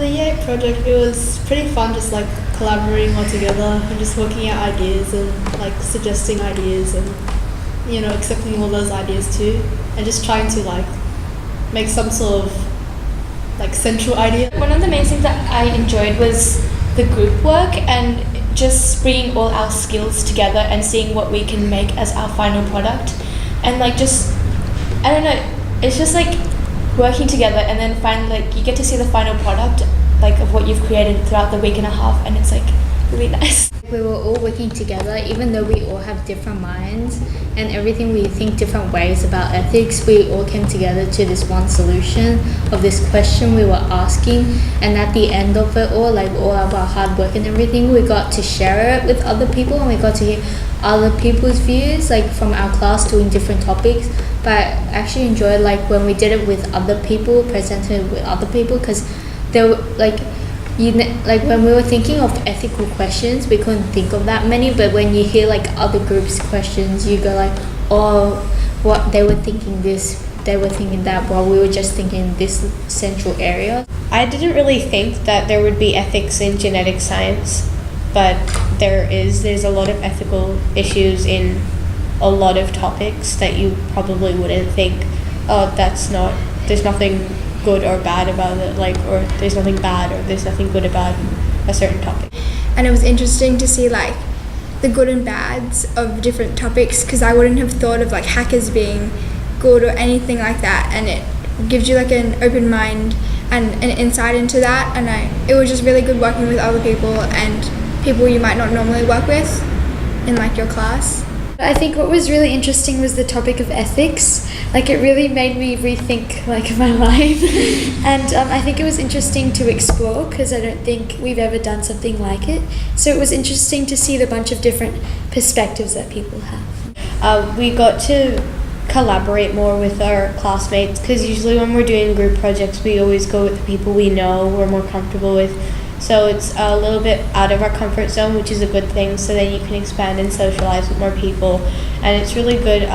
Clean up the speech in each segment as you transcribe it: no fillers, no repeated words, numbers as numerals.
the Yr8 project, it was pretty fun just like collaborating all together and just working out ideas and like suggesting ideas and accepting all those ideas too and just trying to like make some sort of like central idea. One of the main things that I enjoyed was the group work and just bringing all our skills together and seeing what we can make as our final product. And like just, I don't know, it's just like working together and then finally like you get to see the final product like of what you've created throughout the week and a half, and it's like really nice. We were all working together, even though we all have different minds and everything, we think different ways about ethics. We all came together to this one solution of this question we were asking, and at the end of it all, like all of our hard work and everything, we got to share it with other people and we got to hear other people's views, like from our class doing different topics. But I actually enjoyed like when we did it with other people, presented with other people, because they were like, like when we were thinking of ethical questions, we couldn't think of that many, but when you hear like other groups' questions, you go like, oh, what they were thinking this, they were thinking that, while we were just thinking this central area. I didn't really think that there would be ethics in genetic science, but there's a lot of ethical issues in a lot of topics that you probably wouldn't think, oh, there's nothing good or bad about it, like, or there's nothing bad or there's nothing good about a certain topic. And it was interesting to see like the good and bads of different topics, because I wouldn't have thought of like hackers being good or anything like that, and it gives you like an open mind and an insight into that, and it was just really good working with other people and people you might not normally work with in like your class. I think what was really interesting was the topic of ethics. Like it really made me rethink like my life and I think it was interesting to explore because I don't think we've ever done something like it. So it was interesting to see the bunch of different perspectives that people have. We got to collaborate more with our classmates, because usually when we're doing group projects we always go with the people we know, we're more comfortable with. So it's a little bit out of our comfort zone, which is a good thing, so then you can expand and socialize with more people. And it's really good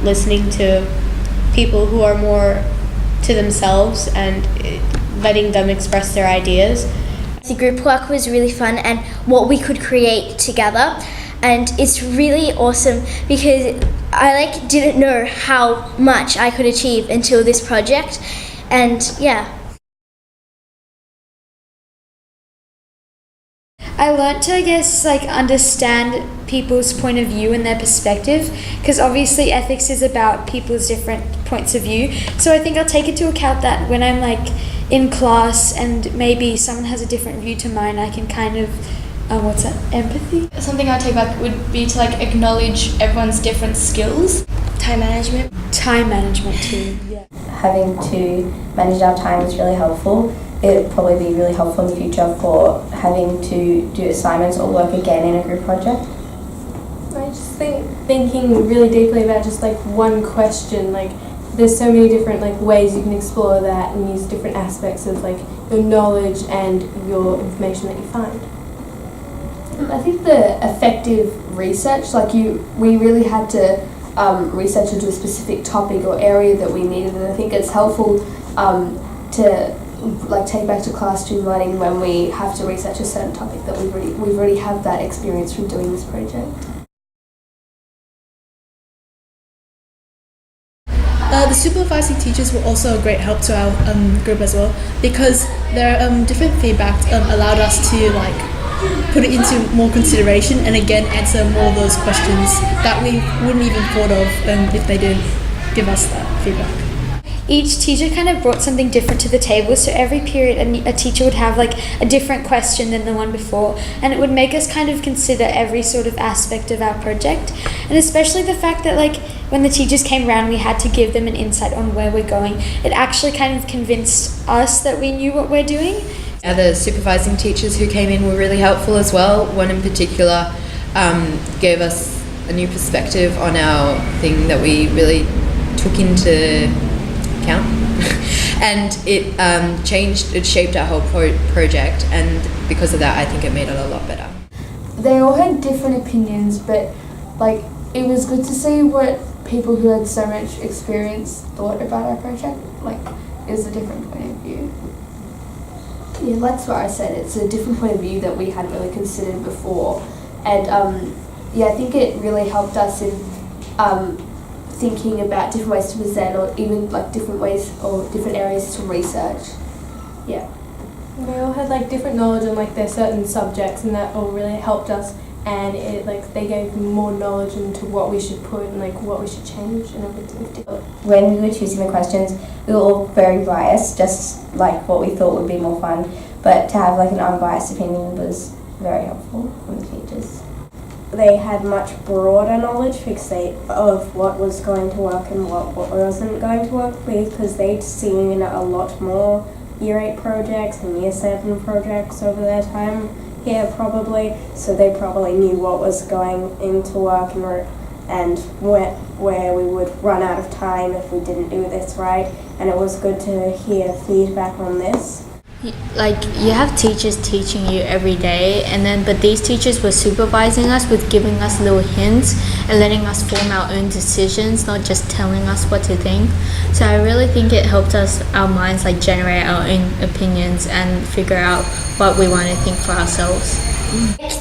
listening to people who are more to themselves and letting them express their ideas. The group work was really fun and what we could create together, and it's really awesome because I didn't know how much I could achieve until this project, and yeah. I learned to, I guess, understand people's point of view and their perspective, because obviously ethics is about people's different points of view. So I think I'll take into account that when I'm in class and maybe someone has a different view to mine, I can kind of, empathy? Something I'd take back would be to acknowledge everyone's different skills. Time management. Time management too, yeah. Having to manage our time is really helpful. It would probably be really helpful in the future for having to do assignments or work again in a group project. I just think thinking really deeply about just one question, there's so many different ways you can explore that and use different aspects of your knowledge and your information that you find. I think the effective research, we really had to research into a specific topic or area that we needed, and I think it's helpful to take back to class learning when we have to research a certain topic that we've already had that experience from doing this project. The supervising teachers were also a great help to our group as well, because their different feedback allowed us to put it into more consideration and again answer more of those questions that we wouldn't even thought of if they didn't give us that feedback. Each teacher kind of brought something different to the table, so every period a teacher would have a different question than the one before, and it would make us kind of consider every sort of aspect of our project, and especially the fact that when the teachers came around we had to give them an insight on where we're going. It actually kind of convinced us that we knew what we're doing. The supervising teachers who came in were really helpful as well. One in particular gave us a new perspective on our thing that we really took into account and it shaped our whole project, and because of that I think it made it a lot better. They all had different opinions, but it was good to see what people who had so much experience thought about our project. It was a different point of view. Yeah, that's what I said. It's a different point of view that we hadn't really considered before, and yeah, I think it really helped us in thinking about different ways to present, or even like different ways or different areas to research. Yeah. They all had like different knowledge on like their certain subjects, and that all really helped us. And it like they gave more knowledge into what we should put and like what we should change and everything. When we were choosing the questions, we were all very biased, just like what we thought would be more fun. But to have like an unbiased opinion was very helpful from the teachers. They had much broader knowledge of what was going to work and what wasn't going to work, because they'd seen a lot more Year 8 projects and Year 7 projects over their time here probably, so they probably knew what was going into work and where we would run out of time if we didn't do this right, and it was good to hear feedback on this. Like, you have teachers teaching you every day, but these teachers were supervising us with giving us little hints and letting us form our own decisions, not just telling us what to think. So I really think it helped our minds like generate our own opinions and figure out what we want to think for ourselves.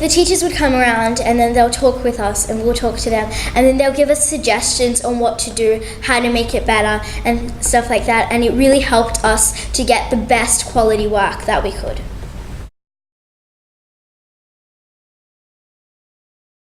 The teachers would come around and then they'll talk with us and we'll talk to them, and then they'll give us suggestions on what to do, how to make it better and stuff like that, and it really helped us to get the best quality work that we could.